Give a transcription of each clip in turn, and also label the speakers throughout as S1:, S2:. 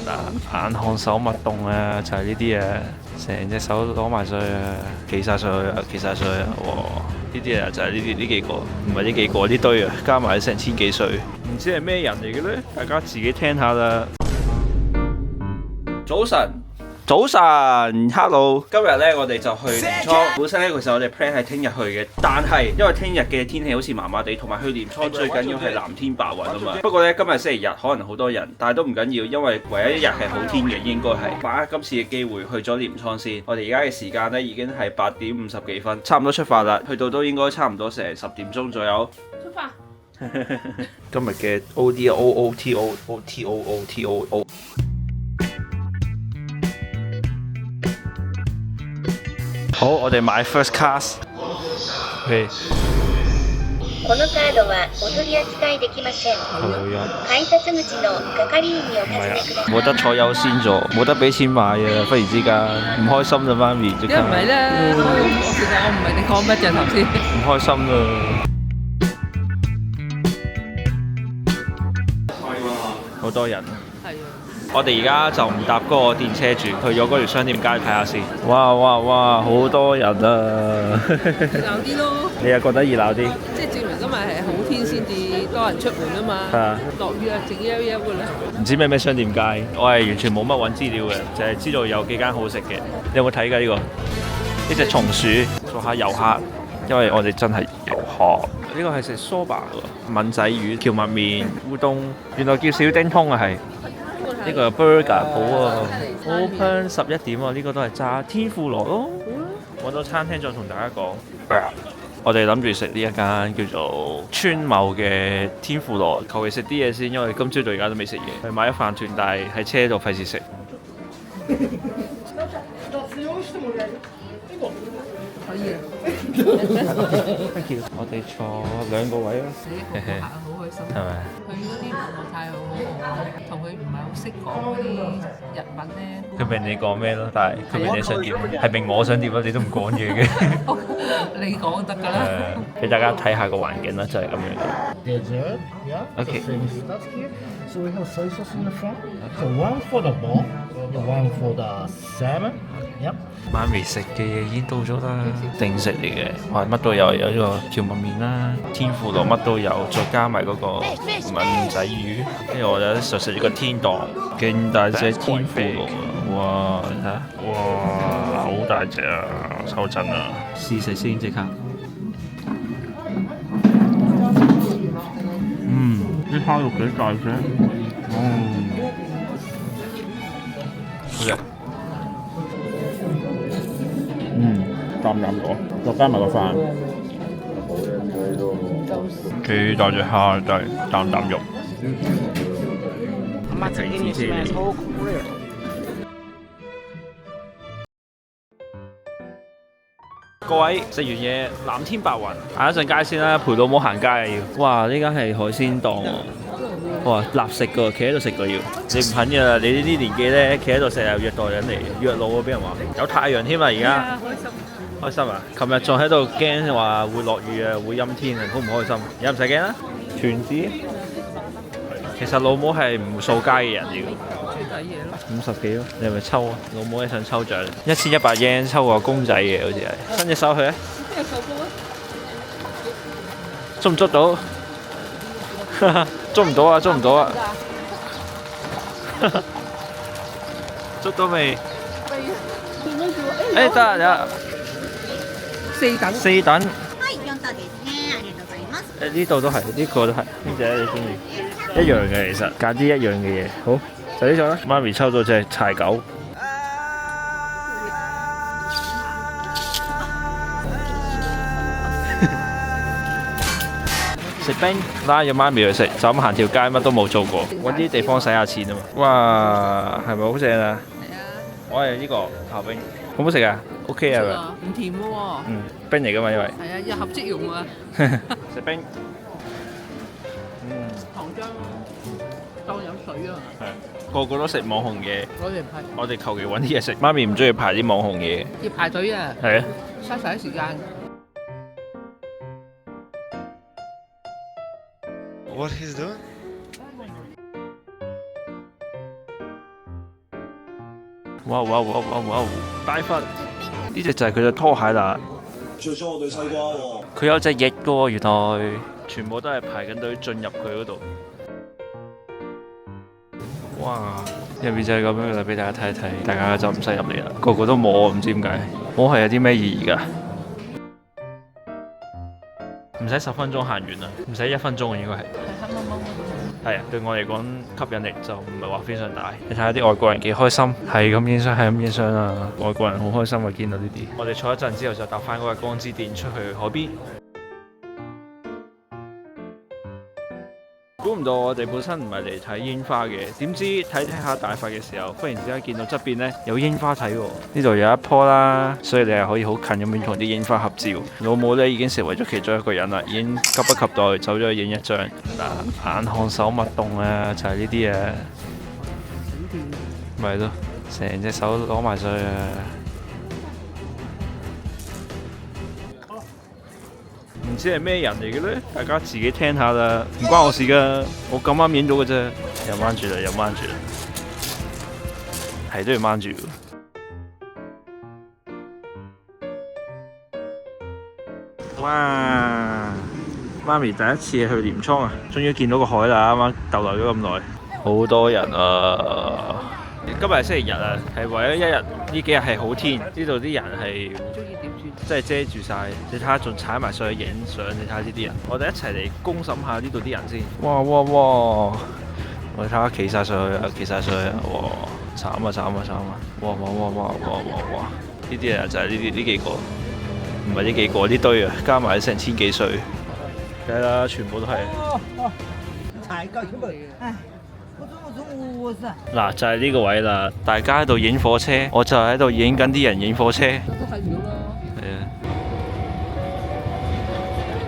S1: 啊，眼看手勿動啊，就係呢啲啊，成隻手攞埋上去啊，企晒上去啊，企晒上去啊，哇！呢啲啊就係呢幾個，唔係呢幾個呢堆啊，加埋成千幾歲，唔知係咩人嚟嘅呢？大家自己聽下啦。早晨。早晨，Hello！今日咧我哋就去鎌倉。本身咧其實我哋 plan 係聽日去嘅，但係因為聽日嘅天氣好似麻麻地，同埋去鎌倉最緊要係藍天白雲啊嘛。不過咧今日星期日可能好多人，但係都唔緊要，因為唯一一日係好天嘅，應該係把握今次嘅機會去咗鎌倉先。我哋而家嘅時間咧已經係8:50幾分，差唔多出發啦。去到都應該差唔多成10點鐘左右。出發。今日嘅 O D O O T O O T O O T O O。好，我哋買 first class。OK。
S2: このカードはお取り扱いできません。改札口の係員にお尋ねください。
S1: 冇得坐優先座，冇得俾錢買啊！忽然之間唔開心啦，媽咪即刻。
S3: 唔係啦，其實我唔係你講乜啫頭先。
S1: 唔開心啦。好多人。係啊。我哋而家就唔搭嗰個電車住，去咗嗰條商店街睇下先。哇哇哇！好多人啊！
S3: 熱鬧啲咯。
S1: 你又覺得熱鬧啲？
S3: 即係證明今日係好天先至多人出門啊嘛。係啊。落雨啊，靜悠悠㗎啦。
S1: 唔知咩商店街，我係完全冇乜揾資料嘅，就係知道有幾間好食嘅。你有冇睇㗎呢個？呢隻松鼠做下遊客，因為我哋真係遊客。呢個係食梳巴喎，炆仔魚、蕎麥麵、烏冬，原來叫小叮通啊係。呢個 burger 鋪啊 ，open 11點喎，呢個都係炸天婦羅咯。揾到餐廳再同大家講。我哋諗住食呢一間叫做川茂嘅天婦羅，求其食啲嘢先，因為今朝到而家都未食嘢。去買咗飯團，但係喺車度費事食。
S3: 可以啊。
S1: Thank you。我哋坐2個位咯。
S3: 好行好開心。
S1: 係咪？
S3: 佢嗰啲服務態度好好，同佢唔係好識講嗰啲日文咧。
S1: 佢明你講咩咯，但係佢明你想點，係明我想點咯，你都唔講嘢嘅。
S3: 你講得㗎啦。
S1: 俾大家睇下個環境啦，就係咁樣嘅。
S4: Dessert, yeah.
S1: Okay.
S4: The same stuff here. So we have soy sauce in the front. So one for the ball, the one for the salmon. Yep.
S1: 媽咪食嘅嘢已經到咗啦，定食嚟嘅，哇乜都有，有呢個蕎麥麵啦、天婦羅乜都有，再加埋嗰個炆仔魚，跟住我就食呢個天檔，勁大隻天婦羅啊！哇，你睇下，哇好大隻啊，手震啊！試食先即刻。啲蝦肉幾大隻，好食。啖啖講，再加埋個飯，幾大隻蝦，真係啖啖肉。各位食完嘢，藍天白雲，行一陣街先啦，陪老母行街啊要。哇！呢間係海鮮檔喎，哇立食㗎，企喺度食㗎要。你唔肯㗎啦，你呢啲年紀咧，企喺度食又虐待人嚟，虐老啊！俾人話有太陽添啊，而家。開心啊！琴日仲喺度驚話會落雨啊，會陰天啊，好唔開心？而家唔使驚啦，全子。其實老母係唔掃街嘅人嚟㗎。
S3: 最抵嘢咯。
S1: 50幾咯，你係咪抽啊？老母咧想抽獎，1100 yen 抽個公仔嘅，好似係。伸隻手去啊！
S3: 咩手波啊？
S1: 捉唔捉到？捉唔到啊！捉唔到啊！捉到未？誒得啦！4
S3: 等。
S1: 4等。
S2: はい、4等ですね。ありがとうございます。
S1: 誒呢度都係，呢個都係，呢隻你中意？一樣嘅其實，揀啲一樣嘅嘢。好，就呢種啦。媽咪抽到隻柴狗。食冰，拉咗媽咪去食，就咁行條街乜都冇做過，揾啲地方使下錢啊嘛。哇，係咪好正啊？
S3: 係啊。
S1: 我係呢個刨冰，好唔好食啊？OK 啊？
S3: 唔甜喎。
S1: 冰嚟㗎嘛，因為。
S3: 係啊，一盒即用啊。
S1: 食冰。
S3: 糖漿當有水啊。
S1: 係。個個都食網紅嘢，
S3: 攞嚟排。
S1: 我哋求其揾啲嘢食。媽咪唔中意排啲網紅嘢。
S3: 要排隊啊。
S1: 係啊。
S3: 嘥晒啲時間。
S5: What he's doing?
S1: 哇！大佛呢隻就係佢隻拖鞋啦。佢有隻翼嘅喎，原來全部都係排緊隊進入佢嗰度。哇！入面就係咁樣嘅啦，俾大家睇一睇，大家就唔使入嚟啦。個個都摸，唔知點解摸係有啲咩意義㗎？唔使10分鐘行完啦，唔使1分鐘應該係。
S3: 係黑掹掹嗰
S1: 係啊，對我嚟講吸引力就唔係話非常大。你睇下啲外國人幾開心，係咁影相，係咁影相啊！外國人好開心啊，見到呢啲。我哋坐一陣之後就搭翻嗰個光之電出去海邊。估唔到我哋本身唔係嚟睇櫻花嘅，點知睇下大佛嘅時候，忽然之間見到側邊呢有櫻花睇喎。呢度有一棵啦，所以你係可以好近咁樣同啲櫻花合照。老母呢已經成為咗其中一個人啦，已經急不及待走咗去影一張。嗱，眼看手勿動啊，就係呢啲啊，咪咯，成隻手攞埋上去啊！唔知係咩人嚟嘅咧，大家自己聽下啦，唔關我事噶，我咁啱影到嘅啫。又掹住啦，又掹住啦，係都要掹住。哇！媽咪第一次去鎌倉啊，終於見到個海啦！啱啱逗留咗咁耐，好多人啊！今日係星期日啊，係唯一一日呢幾日係好天，呢度啲人係
S3: 中意點轉？
S1: 即係遮住晒，你睇下仲踩埋上去影相，你睇下呢啲人，我哋一齊嚟公審下呢度啲人先。哇！我哋睇下企晒上去啊，企晒上去啊！哇！慘啊！哇！呢啲啊就係呢幾個，唔係呢幾個，呢堆啊，加埋成1000幾歲，梗係啦，全部都係。嗱，就係呢個位啦，大家喺度影火車，我就喺度影緊啲人影火車。
S3: 都睇唔到咯。
S1: 係啊，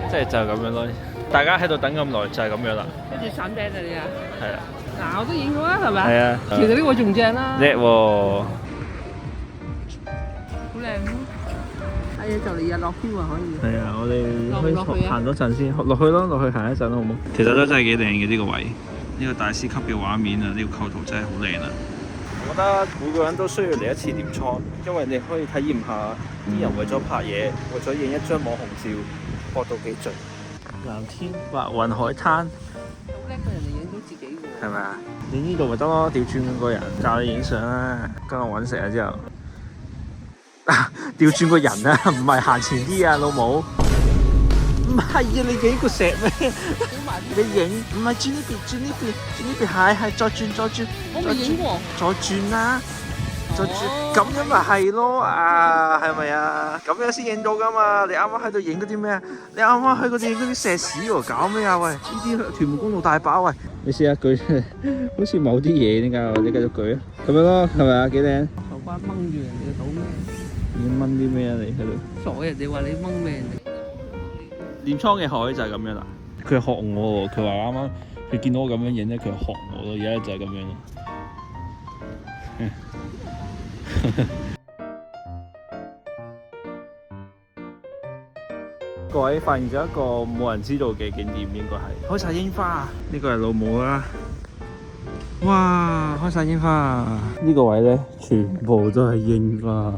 S1: 即係就係咁樣咯。大家喺度等咁耐，就係咁樣啦。
S3: 跟住散釘啊你啊！
S1: 係啊。
S3: 嗱，我都影咗啦，係咪？
S1: 係啊。
S3: 其實呢個仲正啦。
S1: 叻喎！
S3: 好靚咯！哎呀，就嚟日落添喎，可以。
S1: 係啊，我哋
S3: 落去啊
S1: 行多陣先，落去咯，落去行一陣好唔好？其實都真係幾靚嘅呢個位。呢個大師級嘅畫面啊，呢個構圖真係好靚啊！我覺得每個人都需要嚟一次鎌倉，因為你可以體驗下啲人為咗拍嘢，為咗影一張網紅照，搏到幾盡。藍天白雲海灘，
S3: 好叻嘅人哋影到自己喎。
S1: 係咪啊？你呢度咪得咯，調轉嗰個人教你影相啦，跟我揾食啊之後，調轉個人啊，唔係行前啲啊，老母。唔係啊！你影個石咩？你影唔係轉呢邊，係再轉。
S3: 我未影過。
S1: 再轉啦，再轉，咁樣咪係咯啊，係咪啊？咁樣先影到噶嘛！你啱啱喺度影嗰啲咩啊？你啱啱喺嗰啲影嗰啲石屎喎，搞咩啊？喂，呢啲屯門公路大把喂！你試下舉，好似某啲嘢點解？你繼續舉啊！咁樣咯，係咪啊？幾靚？
S3: 頭髮掹住人哋個肚咩？
S1: 你掹啲咩啊？你喺度？
S3: 傻人哋話你掹咩人哋？
S1: 鎌倉嘅海就係咁樣啦。佢學我喎，佢話啱啱佢見到我咁樣影咧，佢學我咯。而家就係咁樣咯。各位發現咗一個冇人知道嘅景點，應該係開晒櫻花。呢個係老母啦。哇！開晒櫻花。呢個位咧，全部都係櫻花。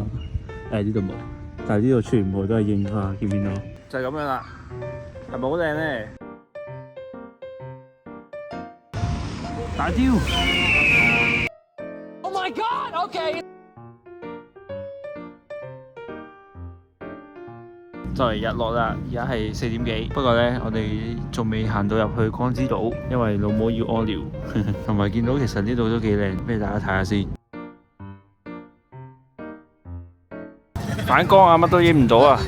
S1: 呢度冇，但係呢度全部都係櫻花，見唔見到？就係咁樣啦。係咪好靚咧？大雕 ！Oh my God！OK。就嚟日落啦，而家係4點幾。不過咧，我哋仲未行到入去光之島，因為老母要屙尿，同埋見到其實呢度都幾靚，俾大家睇下先。反光啊，乜都影唔到啊！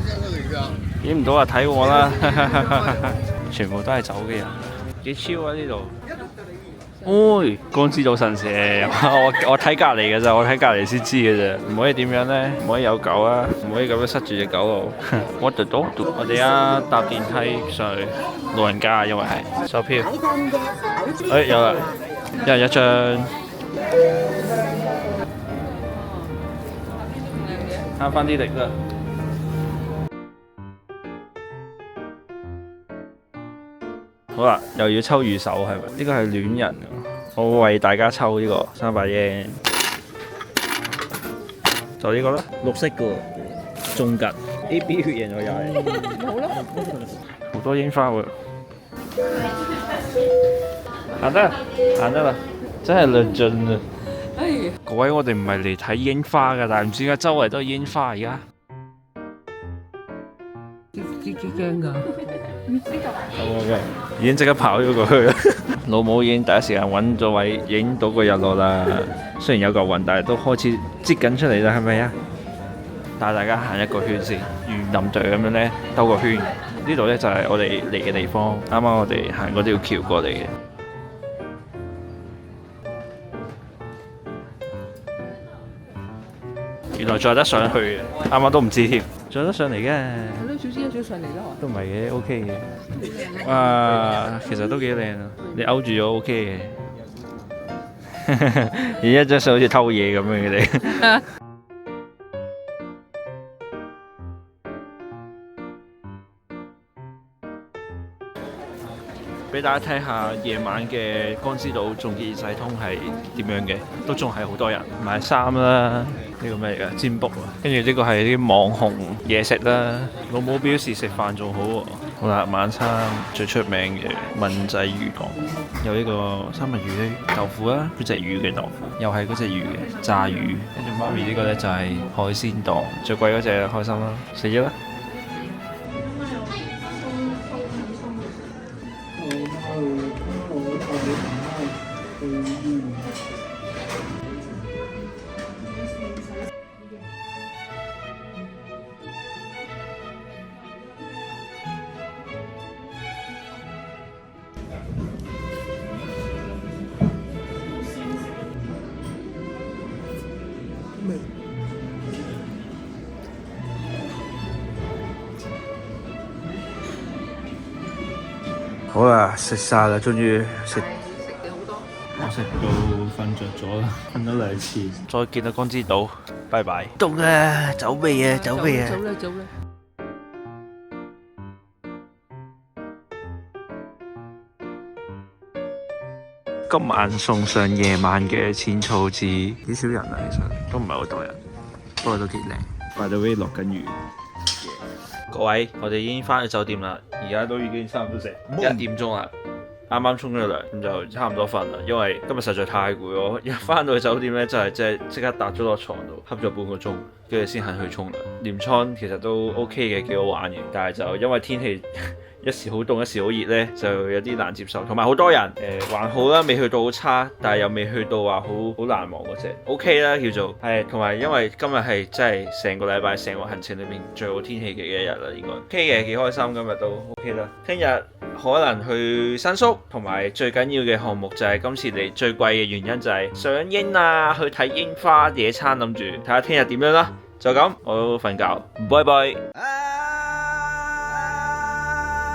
S1: 影唔到啊！睇我啦，全部都係走嘅人，幾超啊呢度！哎，光之島神社，我睇隔離嘅咋，我睇隔離先知嘅咋，唔可以點樣咧？唔可以有狗啊，唔可以咁樣塞住隻狗喎。What the dog？我哋而家搭電梯上去，老人家因為係售票。有啦，一人一張，慳翻啲力啦。好啦，又要抽魚手係咪？呢個係戀人，我為大家抽呢個300 yen。就呢個啦，綠色嘅中吉 AB 血型我又係，
S3: 好啦，
S1: 好多櫻花喎，行得啦，真係論盡啊！
S3: 哎，
S1: 各位，我哋唔係嚟睇櫻花㗎，但係唔知點解周圍都係櫻花而家。
S3: 幾驚㗎！
S1: 已經即刻跑咗過去啦。老母已經第一時間揾咗位影到個日落啦。雖然有嚿雲，但係都開始擠緊出嚟啦，係咪啊？帶大家行一個圈先，如林隊咁樣咧兜個圈。呢度咧就係我哋嚟嘅地方。啱啱我哋行嗰條橋過嚟嘅。原來載得上去嘅，啱啱都唔知添，載得上嚟嘅。
S3: 係咯，小姐一早上嚟啦。
S1: 都唔係嘅，OK 嘅。哇，其實都幾靚啊！你勾住咗 OK 嘅。而家張相好似偷嘢咁樣嘅你。俾大家聽下夜晚嘅江之島仲結世通係點樣嘅，都仲係好多人買衫啦。呢個咩嚟㗎？占卜啊！跟住呢個係啲網紅嘢食啦。老母表示食飯仲好喎。好啦，晚餐最出名嘅炆仔魚檔，有呢個三文魚豆腐啦，嗰隻魚嘅豆腐，又係嗰隻魚嘅炸魚。跟住媽咪呢個呢就係海鮮檔，最貴嗰隻開心啦，食咗啦。好啦，食晒啦，終於食。我食到瞓着咗啦，瞓咗2次。再見到江之島，拜拜。凍啊，走未啊，走未啊。
S3: 走啦，走啦。
S1: 今晚送上夜晚嘅淺草寺，幾少人啊？其實都唔係好多人，不過都幾靚。By the way，落緊雨。各位，我哋已經翻去酒店啦，而家都已經差唔多成1點鐘啦。啱啱沖咗涼，咁就差唔多瞓啦。因為今日實在太攰，我一翻到去酒店咧，就係即刻搭咗落床度，瞌咗半個鐘，跟住先肯去沖涼。鎌倉其實都 OK 嘅，幾好玩嘅，但係就因為天氣一時好凍，一時好熱咧，就有啲難接受。同埋好多人，還好啦，未去到好差，但係又未去到話好難忘嗰隻 OK 啦，叫做係。同埋因為今日係真係成個禮拜成個行程裏面最好天氣嘅一日啦，應該 OK 嘅，幾開心，今日都 OK 啦。聽日可能去新宿，同埋最緊要嘅項目就係今次嚟最貴嘅原因就係賞櫻啊，去睇櫻花野餐，諗住睇下聽日點樣啦。就咁，我瞓覺，拜拜。